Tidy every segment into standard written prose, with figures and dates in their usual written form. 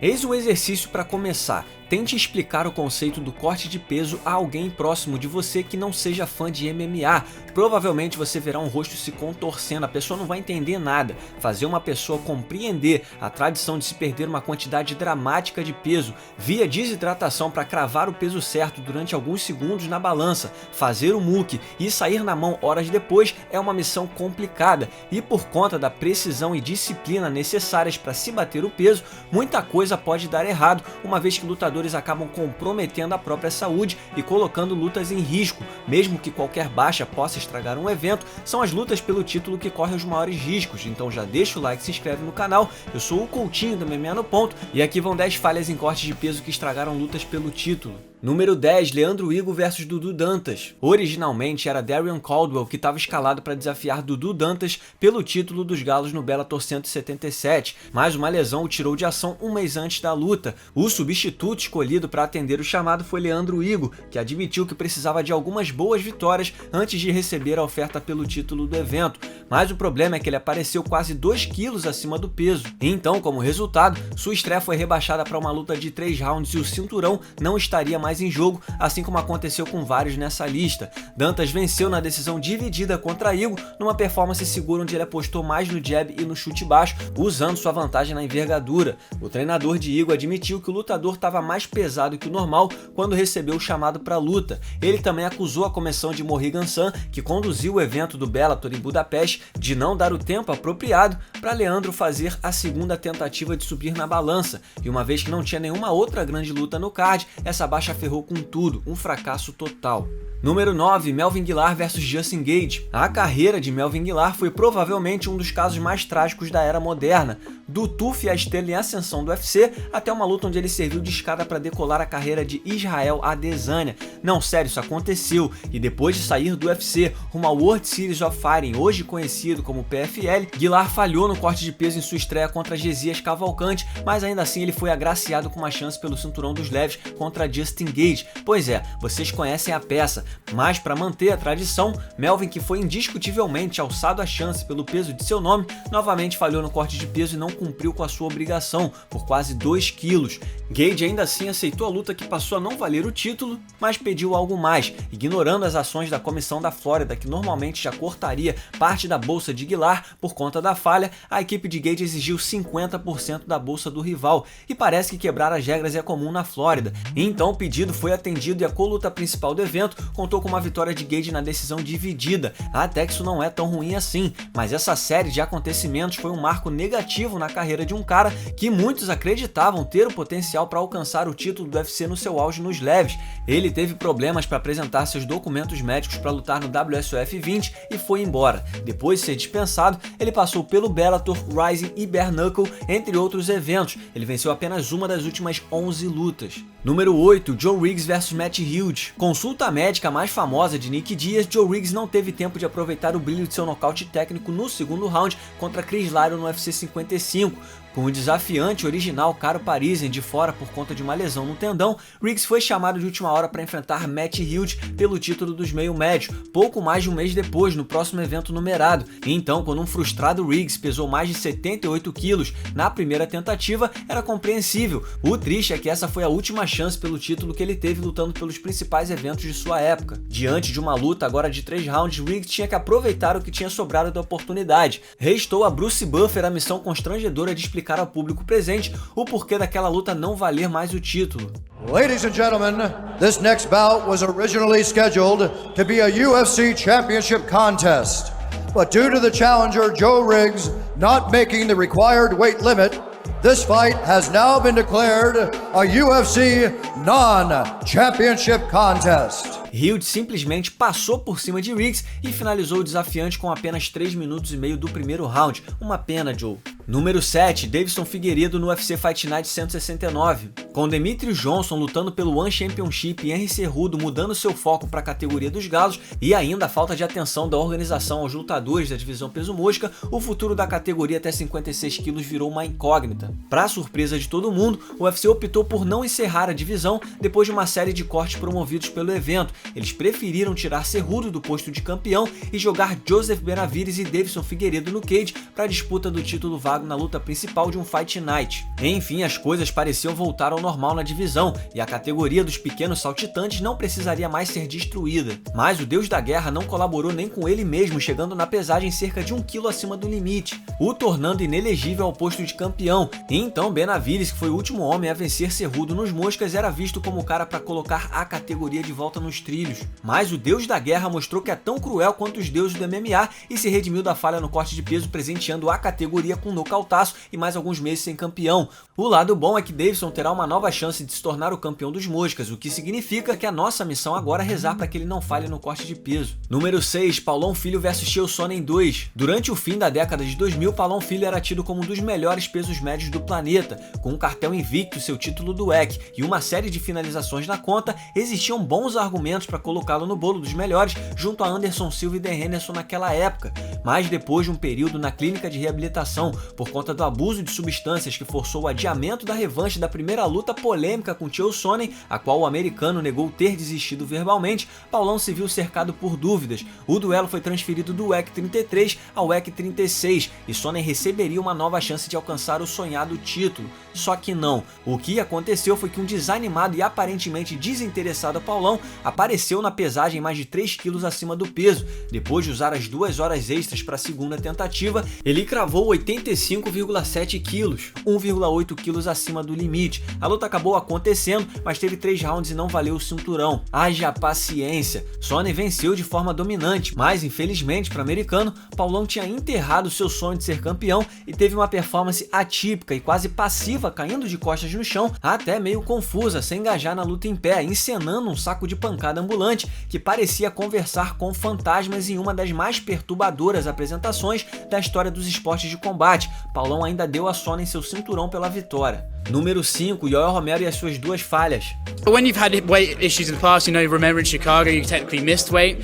Eis um exercício para começar. Tente explicar o conceito do corte de peso a alguém próximo de você que não seja fã de MMA. Provavelmente você verá um rosto se contorcendo, a pessoa não vai entender nada. Fazer uma pessoa compreender a tradição de se perder uma quantidade dramática de peso via desidratação para cravar o peso certo durante alguns segundos na balança, fazer o muque e sair na mão horas depois é uma missão complicada, e por conta da precisão e disciplina necessárias para se bater o peso, muita coisa pode dar errado, uma vez que lutadores acabam comprometendo a própria saúde e colocando lutas em risco. Mesmo que qualquer baixa possa estragar um evento, são as lutas pelo título que correm os maiores riscos, então já deixa o like e se inscreve no canal. Eu sou o Coutinho do MMA no Ponto e aqui vão 10 falhas em cortes de peso que estragaram lutas pelo título. Número 10, Leandro Higo vs Dudu Dantas. Originalmente era Darrion Caldwell que estava escalado para desafiar Dudu Dantas pelo título dos galos no Bellator 177, mas uma lesão o tirou de ação um mês antes da luta. O substituto escolhido para atender o chamado foi Leandro Higo, que admitiu que precisava de algumas boas vitórias antes de receber a oferta pelo título do evento, mas o problema é que ele apareceu quase 2 quilos acima do peso. Então, como resultado, sua estreia foi rebaixada para uma luta de 3 rounds e o cinturão não estaria mais em jogo, assim como aconteceu com vários nessa lista. Dantas venceu na decisão dividida contra Higo, numa performance segura onde ele apostou mais no jab e no chute baixo, usando sua vantagem na envergadura. O treinador de Higo admitiu que o lutador estava mais pesado que o normal quando recebeu o chamado para a luta. Ele também acusou a comissão de Mohegan Sun, que conduziu o evento do Bellator em Budapeste, de não dar o tempo apropriado para Leandro fazer a segunda tentativa de subir na balança, e uma vez que não tinha nenhuma outra grande luta no card, essa baixa ferrou com tudo, um fracasso total. Número 9, Melvin Guillard vs Justin Gaethje. A carreira de Melvin Guillard foi provavelmente um dos casos mais trágicos da era moderna, do tuf à estrela em ascensão do UFC até uma luta onde ele serviu de escada para decolar a carreira de Israel Adesanya. Não, sério, isso aconteceu, e depois de sair do UFC rumo ao World Series of Fighting, hoje conhecido como PFL, Guillard falhou no corte de peso em sua estreia contra Gesias Cavalcante, mas ainda assim ele foi agraciado com uma chance pelo cinturão dos leves contra Justin Gaethje. Pois é, vocês conhecem a peça, mas para manter a tradição, Melvin, que foi indiscutivelmente alçado à chance pelo peso de seu nome, novamente falhou no corte de peso e não cumpriu com a sua obrigação, por quase 2 quilos. Gaethje ainda assim aceitou a luta, que passou a não valer o título, mas pediu algo mais, ignorando as ações da comissão da Flórida, que normalmente já cortaria parte da bolsa de Guillard por conta da falha. A equipe de Gaethje exigiu 50% da bolsa do rival, e parece que quebrar as regras é comum na Flórida. Então o pedido foi atendido e a coluta principal do evento contou com uma vitória de Gaethje na decisão dividida. Até que isso não é tão ruim assim, mas essa série de acontecimentos foi um marco negativo na carreira de um cara que muitos acreditavam ter o potencial para alcançar o título do UFC no seu auge nos leves. Ele teve problemas para apresentar seus documentos médicos para lutar no WSOF 20 e foi embora. Depois de ser dispensado, ele passou pelo Bellator, Rising e Bare Knuckle, entre outros eventos. Ele venceu apenas uma das últimas 11 lutas. Número 8, Joe Riggs vs Matt Hughes. Consulta médica mais famosa de Nick Diaz, Joe Riggs não teve tempo de aproveitar o brilho de seu nocaute técnico no segundo round contra Chris Lyron no UFC 55. Com o desafiante original Caro Parisian de fora por conta de uma lesão no tendão, Riggs foi chamado de última hora para enfrentar Matt Hughes pelo título dos meio-médios, pouco mais de um mês depois, no próximo evento numerado. Então, quando um frustrado Riggs pesou mais de 78 quilos na primeira tentativa, era compreensível. O triste é que essa foi a última chance pelo título que ele teve lutando pelos principais eventos de sua época. Diante de uma luta agora de 3 rounds, Riggs tinha que aproveitar o que tinha sobrado da oportunidade. Restou a Bruce Buffer a missão constrangedora de explicar ao público presente o porquê daquela luta não valer mais o título. Ladies and gentlemen, this next bout was originally scheduled to be a UFC Championship contest, but due to the challenger Joe Riggs not making the required weight limit, this fight has now been declared a UFC non-championship contest. Hughes simplesmente passou por cima de Riggs e finalizou o desafiante com apenas 3 minutos e meio do primeiro round. Uma pena, Joe. Número 7, Deiveson Figueiredo no UFC Fight Night 169. Com Demetrious Johnson lutando pelo One Championship e Henry Cejudo mudando seu foco para a categoria dos galos, e ainda a falta de atenção da organização aos lutadores da divisão peso mosca, o futuro da categoria até 56 quilos virou uma incógnita. Para surpresa de todo mundo, o UFC optou por não encerrar a divisão depois de uma série de cortes promovidos pelo evento. Eles preferiram tirar Cejudo do posto de campeão e jogar Joseph Benavidez e Deiveson Figueiredo no cage para a disputa do título pago na luta principal de um Fight Night. Enfim, as coisas pareciam voltar ao normal na divisão, e a categoria dos pequenos saltitantes não precisaria mais ser destruída. Mas o Deus da Guerra não colaborou nem com ele mesmo, chegando na pesagem cerca de 1 kg acima do limite, o tornando inelegível ao posto de campeão. E então Benavides, que foi o último homem a vencer Cerrudo nos moscas, era visto como o cara para colocar a categoria de volta nos trilhos. Mas o Deus da Guerra mostrou que é tão cruel quanto os deuses do MMA e se redimiu da falha no corte de peso, presenteando a categoria com um nocautaço e mais alguns meses sem campeão. O lado bom é que Deiveson terá uma nova chance de se tornar o campeão dos moscas, o que significa que a nossa missão agora é rezar para que ele não falhe no corte de peso. Número 6, Paulão Filho vs Chael Sonnen 2. Durante o fim da década de 2000, Paulão Filho era tido como um dos melhores pesos médios do planeta. Com um cartel invicto, seu título do WEC e uma série de finalizações na conta, existiam bons argumentos para colocá-lo no bolo dos melhores, junto a Anderson Silva e Dan Henderson naquela época. Mas depois de um período na clínica de reabilitação, por conta do abuso de substâncias que forçou o adiamento da revanche da primeira luta polêmica com Chael Sonnen, a qual o americano negou ter desistido verbalmente, Paulão se viu cercado por dúvidas. O duelo foi transferido do WEC 33 ao WEC 36 e Sonnen receberia uma nova chance de alcançar o sonhado título. Só que não. O que aconteceu foi que um desanimado e aparentemente desinteressado Paulão apareceu na pesagem mais de 3 kg acima do peso. Depois de usar as 2 horas extras para a segunda tentativa, ele cravou 85,7 kg, 1,8 kg acima do limite. A luta acabou acontecendo, mas teve 3 rounds e não valeu o cinturão. Haja paciência. Sonnen venceu de forma dominante, mas infelizmente para o americano, Paulão tinha enterrado seu sonho de ser campeão e teve uma performance atípica e quase passiva, caindo de costas no chão, até meio confusa, sem engajar na luta em pé, encenando um saco de pancada ambulante que parecia conversar com fantasmas em uma das mais perturbadoras apresentações da história dos esportes de combate. Paulão ainda deu a Sonnen seu cinturão pela vitória. Número 5, Yoel Romero e as suas 2 falhas. When you've had weight issues in the past, remember in Chicago, you technically missed weight.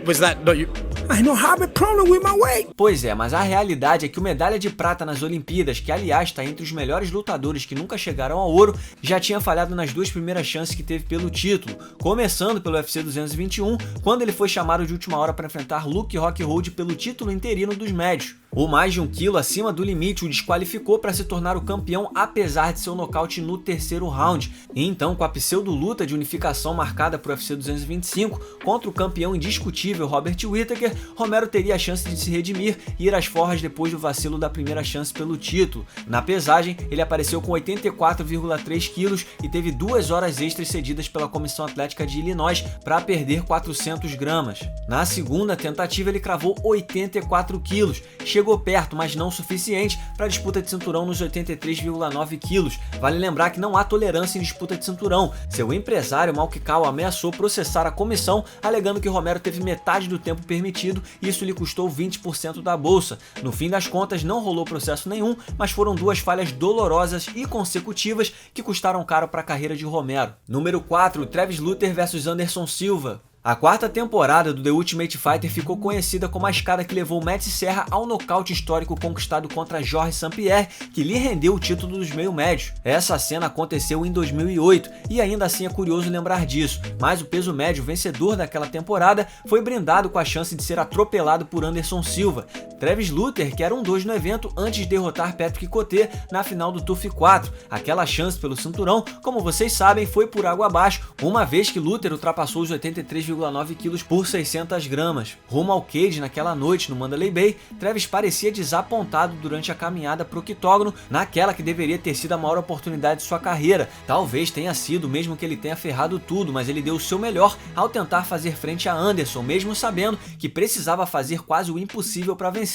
Was that not you? I don't have a problem with my weight. Pois é, mas a realidade é que o medalha de prata nas Olimpíadas, que aliás está entre os melhores lutadores que nunca chegaram ao ouro, já tinha falhado nas 2 primeiras chances que teve pelo título, começando pelo UFC 221, quando ele foi chamado de última hora para enfrentar Luke Rockhold pelo título interino dos médios. O mais de 1 kg acima do limite o desqualificou para se tornar o campeão, apesar de seu nocaute no 3º round. E então, com a pseudo-luta de unificação marcada para o UFC 225 contra o campeão indiscutível Robert Whittaker, Romero teria a chance de se redimir e ir às forras depois do vacilo da primeira chance pelo título. Na pesagem, ele apareceu com 84,3 kg e teve 2 horas extras cedidas pela Comissão Atlética de Illinois para perder 400 gramas. Na segunda tentativa, ele cravou 84 kg. Chegou perto, mas não o suficiente para a disputa de cinturão nos 83,9 kg. Vale lembrar que não há tolerância em disputa de cinturão. Seu empresário, Malk Kawa, ameaçou processar a comissão, alegando que Romero teve metade do tempo permitido e isso lhe custou 20% da bolsa. No fim das contas, não rolou processo nenhum, mas foram 2 falhas dolorosas e consecutivas que custaram caro para a carreira de Romero. Número 4, Travis Luther vs Anderson Silva. A 4ª temporada do The Ultimate Fighter ficou conhecida como a escada que levou Matt Serra ao nocaute histórico conquistado contra Georges St-Pierre, que lhe rendeu o título dos meio-médios. Essa cena aconteceu em 2008 e ainda assim é curioso lembrar disso, mas o peso médio vencedor daquela temporada foi brindado com a chance de ser atropelado por Anderson Silva. Travis Luther, que era um 2 no evento antes de derrotar Patrick Coté na final do TUF 4. Aquela chance pelo cinturão, como vocês sabem, foi por água abaixo, uma vez que Luther ultrapassou os 83,9 kg por 600 gramas. Rumo ao cage naquela noite no Mandalay Bay, Travis parecia desapontado durante a caminhada pro octógono, naquela que deveria ter sido a maior oportunidade de sua carreira. Talvez tenha sido, mesmo que ele tenha ferrado tudo, mas ele deu o seu melhor ao tentar fazer frente a Anderson, mesmo sabendo que precisava fazer quase o impossível para vencê-lo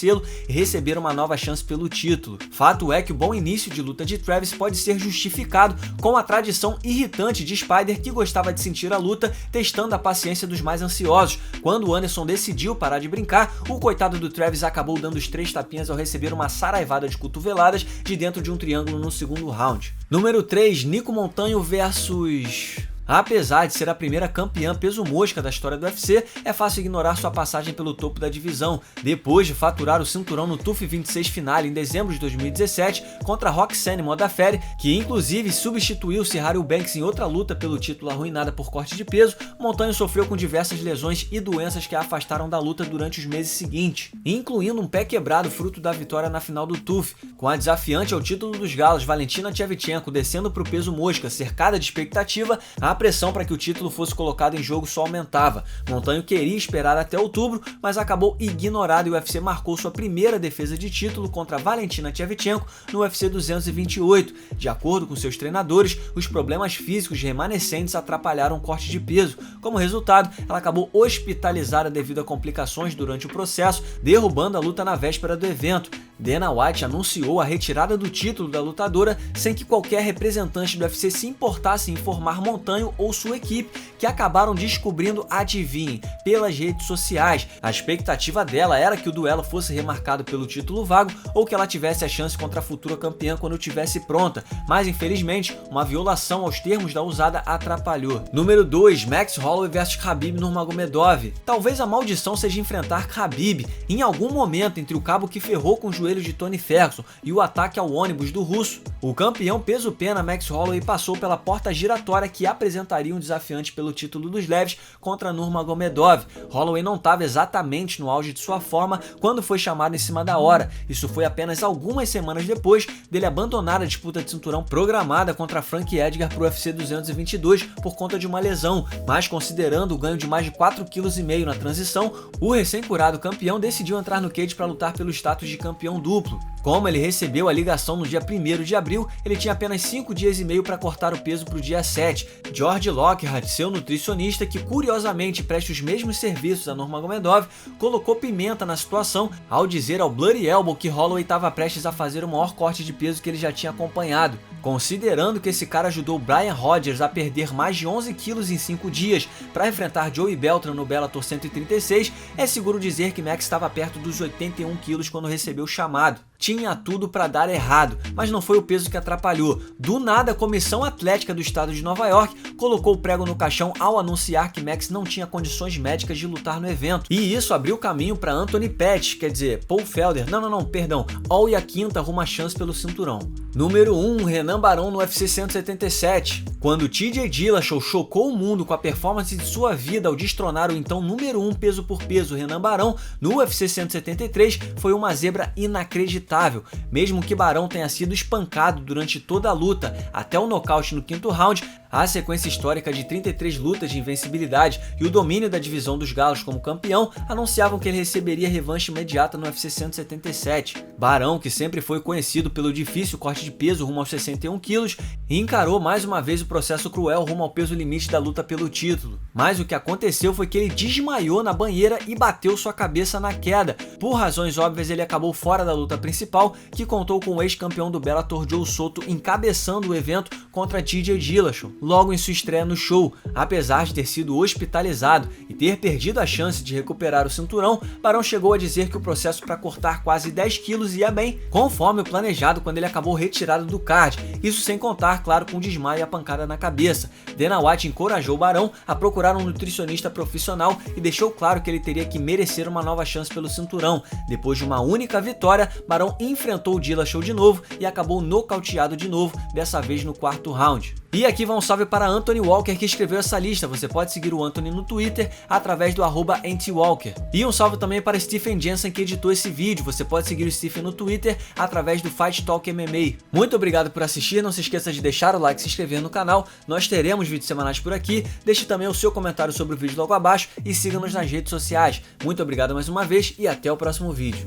e receber uma nova chance pelo título. Fato é que o bom início de luta de Travis pode ser justificado com a tradição irritante de Spider, que gostava de sentir a luta, testando a paciência dos mais ansiosos. Quando o Anderson decidiu parar de brincar, o coitado do Travis acabou dando os 3 tapinhas ao receber uma saraivada de cotoveladas de dentro de um triângulo no 2º round. Número 3, Nico Montanho versus... Apesar de ser a primeira campeã peso mosca da história do UFC, é fácil ignorar sua passagem pelo topo da divisão, depois de faturar o cinturão no TUF 26 Finale em dezembro de 2017 contra Roxane Modafferi, que inclusive substituiu Ciryl Banks em outra luta pelo título arruinada por corte de peso. Montanho sofreu com diversas lesões e doenças que a afastaram da luta durante os meses seguintes, incluindo um pé quebrado fruto da vitória na final do TUF, com a desafiante ao título dos galos Valentina Shevchenko descendo para o peso mosca cercada de expectativa. A pressão para que o título fosse colocado em jogo só aumentava. Montanho queria esperar até outubro, mas acabou ignorado e o UFC marcou sua primeira defesa de título contra Valentina Shevchenko no UFC 228. De acordo com seus treinadores, os problemas físicos remanescentes atrapalharam o corte de peso. Como resultado, ela acabou hospitalizada devido a complicações durante o processo, derrubando a luta na véspera do evento. Dana White anunciou a retirada do título da lutadora sem que qualquer representante do UFC se importasse em informar Montanho ou sua equipe, que acabaram descobrindo, adivinhem, pelas redes sociais. A expectativa dela era que o duelo fosse remarcado pelo título vago ou que ela tivesse a chance contra a futura campeã quando estivesse pronta, mas infelizmente uma violação aos termos da usada atrapalhou. Número 2, Max Holloway vs Khabib Nurmagomedov. Talvez a maldição seja enfrentar Khabib em algum momento entre o cabo que ferrou com o joelho de Tony Ferguson e o ataque ao ônibus do russo. O campeão peso-pena Max Holloway passou pela porta giratória que apresentaria um desafiante pelo título dos leves contra Nurmagomedov. Holloway não estava exatamente no auge de sua forma quando foi chamado em cima da hora. Isso foi apenas algumas semanas depois dele abandonar a disputa de cinturão programada contra Frank Edgar para o UFC 222 por conta de uma lesão, mas considerando o ganho de mais de 4,5 kg na transição, o recém-curado campeão decidiu entrar no cage para lutar pelo status de campeão duplo. Como ele recebeu a ligação no dia 1º de abril, ele tinha apenas 5 dias e meio para cortar o peso para o dia 7. George Lockhart, seu nutricionista, que curiosamente presta os mesmos serviços a Nurmagomedov, colocou pimenta na situação ao dizer ao Bloody Elbow que Holloway estava prestes a fazer o maior corte de peso que ele já tinha acompanhado. Considerando que esse cara ajudou Brian Rogers a perder mais de 11 quilos em 5 dias para enfrentar Joey Beltran no Bellator 136, é seguro dizer que Max estava perto dos 81 quilos quando recebeu o chamado. Tinha tudo para dar errado, mas não foi o peso que atrapalhou. Do nada, a Comissão Atlética do Estado de Nova York colocou o prego no caixão ao anunciar que Max não tinha condições médicas de lutar no evento. E isso abriu caminho para Anthony Pettis, quer dizer, Paul Felder, Al Iaquinta arruma chance pelo cinturão. Número 1, Renan Barão no UFC 177. Quando TJ Dillashaw chocou o mundo com a performance de sua vida ao destronar o então número 1 peso por peso Renan Barão no UFC 173, foi uma zebra inacreditável. Mesmo que Barão tenha sido espancado durante toda a luta até o nocaute no 5º round, a sequência histórica de 33 lutas de invencibilidade e o domínio da divisão dos galos como campeão anunciavam que ele receberia revanche imediata no UFC 177. Barão, que sempre foi conhecido pelo difícil corte de peso rumo aos 61 quilos, encarou mais uma vez o processo cruel rumo ao peso limite da luta pelo título. Mas o que aconteceu foi que ele desmaiou na banheira e bateu sua cabeça na queda. Por razões óbvias, ele acabou fora da luta principal, que contou com o ex-campeão do Bellator Joe Soto encabeçando o evento contra TJ Dillashaw, logo em sua estreia no show. Apesar de ter sido hospitalizado e ter perdido a chance de recuperar o cinturão, Barão chegou a dizer que o processo para cortar quase 10 quilos ia bem, conforme o planejado quando ele acabou retirado do card. Isso sem contar, claro, com o desmaio e a pancada na cabeça. Dana White encorajou o Barão a procurar um nutricionista profissional e deixou claro que ele teria que merecer uma nova chance pelo cinturão. Depois de uma única vitória, Barão enfrentou o Dillashaw de novo e acabou nocauteado de novo, dessa vez no 4º round. E aqui vai um salve para Anthony Walker, que escreveu essa lista. Você pode seguir o Anthony no Twitter através do @AntyWalker. E um salve também para Stephen Jensen, que editou esse vídeo. Você pode seguir o Stephen no Twitter através do Fight Talk MMA. Muito obrigado por assistir, não se esqueça de deixar o like e se inscrever no canal. Nós teremos vídeos semanais por aqui. Deixe também o seu comentário sobre o vídeo logo abaixo e siga-nos nas redes sociais. Muito obrigado mais uma vez e até o próximo vídeo.